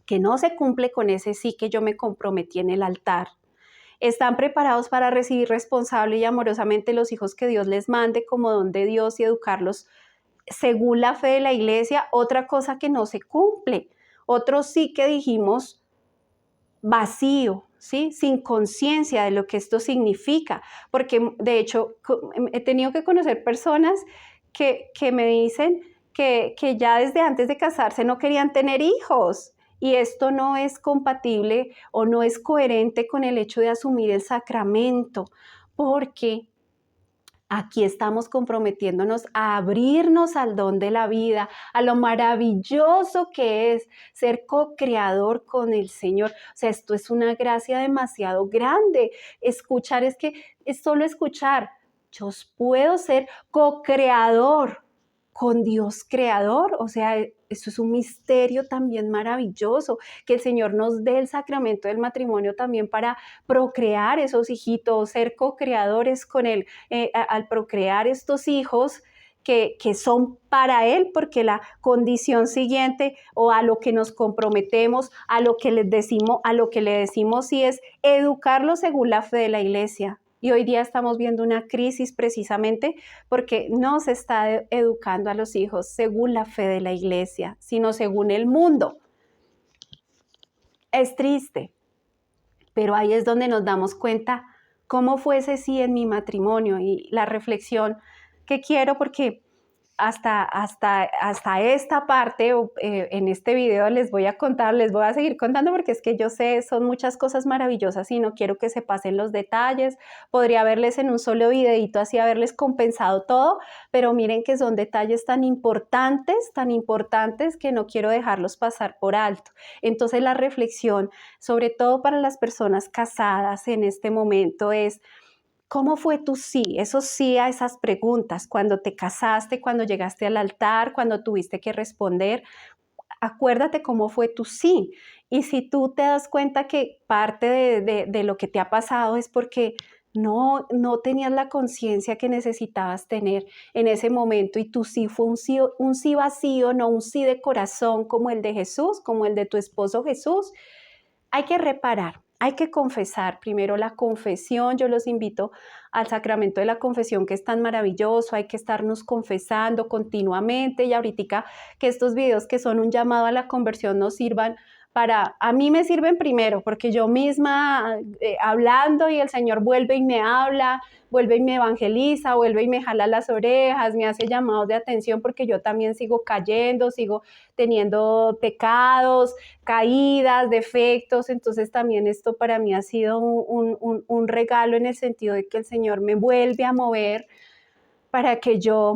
S1: que no se cumple con ese sí que yo me comprometí en el altar. ¿Están preparados para recibir responsable y amorosamente los hijos que Dios les mande como don de Dios y educarlos según la fe de la iglesia? Otra cosa que no se cumple. Otro sí que dijimos vacío, ¿sí? Sin conciencia de lo que esto significa. Porque de hecho he tenido que conocer personas que me dicen que ya desde antes de casarse no querían tener hijos. Y esto no es compatible o no es coherente con el hecho de asumir el sacramento, porque aquí estamos comprometiéndonos a abrirnos al don de la vida, a lo maravilloso que es ser co-creador con el Señor. O sea, esto es una gracia demasiado grande. Escuchar es solo escuchar. Yo puedo ser co-creador con Dios creador, o sea, eso es un misterio también maravilloso, que el Señor nos dé el sacramento del matrimonio también para procrear esos hijitos, ser co-creadores con Él, al procrear estos hijos que son para Él, porque la condición siguiente o a lo que nos comprometemos, a lo que le decimos sí es educarlos según la fe de la iglesia. Y hoy día estamos viendo una crisis precisamente porque no se está educando a los hijos según la fe de la iglesia, sino según el mundo. Es triste, pero ahí es donde nos damos cuenta cómo fue ese sí en mi matrimonio y la reflexión que quiero, porque hasta esta parte en este video les voy a seguir contando porque es que yo sé, son muchas cosas maravillosas y no quiero que se pasen los detalles. Podría verles en un solo videito así haberles compensado todo, pero miren que son detalles tan importantes que no quiero dejarlos pasar por alto. Entonces la reflexión, sobre todo para las personas casadas en este momento, es: ¿cómo fue tu sí? Eso sí a esas preguntas, cuando te casaste, cuando llegaste al altar, cuando tuviste que responder. Acuérdate cómo fue tu sí. Y si tú te das cuenta que parte de lo que te ha pasado es porque no tenías la conciencia que necesitabas tener en ese momento y tu sí fue un sí vacío, no un sí de corazón como el de Jesús, como el de tu esposo Jesús, hay que reparar. Hay que confesar, primero la confesión, yo los invito al sacramento de la confesión que es tan maravilloso, hay que estarnos confesando continuamente y ahorita que estos videos que son un llamado a la conversión nos sirvan a mí me sirven primero porque yo misma hablando y el Señor vuelve y me habla, vuelve y me evangeliza, vuelve y me jala las orejas, me hace llamados de atención porque yo también sigo cayendo, sigo teniendo pecados, caídas, defectos, entonces también esto para mí ha sido un regalo en el sentido de que el Señor me vuelve a mover para que yo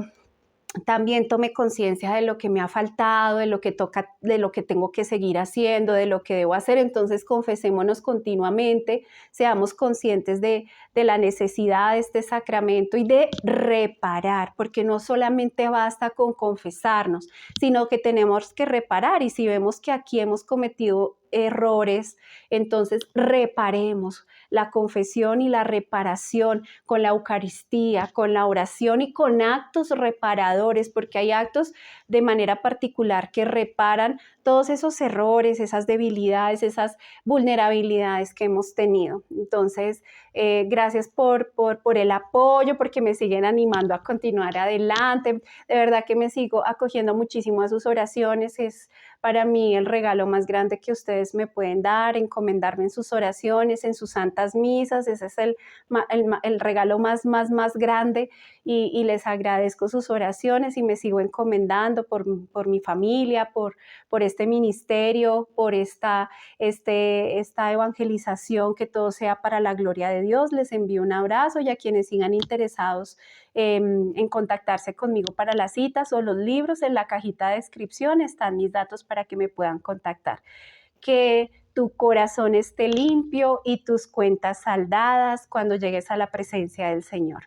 S1: también tome conciencia de lo que me ha faltado, de lo que toca, de lo que tengo que seguir haciendo, de lo que debo hacer. Entonces confesémonos continuamente, seamos conscientes de la necesidad de este sacramento y de reparar, porque no solamente basta con confesarnos, sino que tenemos que reparar. Y si vemos que aquí hemos cometido errores, entonces reparemos. La confesión y la reparación con la Eucaristía, con la oración y con actos reparadores, porque hay actos de manera particular que reparan todos esos errores, esas debilidades, esas vulnerabilidades que hemos tenido. Entonces, gracias por el apoyo, porque me siguen animando a continuar adelante. De verdad que me sigo acogiendo muchísimo a sus oraciones. Es para mí el regalo más grande que ustedes me pueden dar, encomendarme en sus oraciones, en sus santas misas. Ese es el regalo más grande y les agradezco sus oraciones y me sigo orando por mi familia, por este ministerio, por esta evangelización, que todo sea para la gloria de Dios. Les envío un abrazo, y a quienes sigan interesados en contactarse conmigo para las citas o los libros, en la cajita de descripción están mis datos para que me puedan contactar. Que tu corazón esté limpio y tus cuentas saldadas cuando llegues a la presencia del Señor.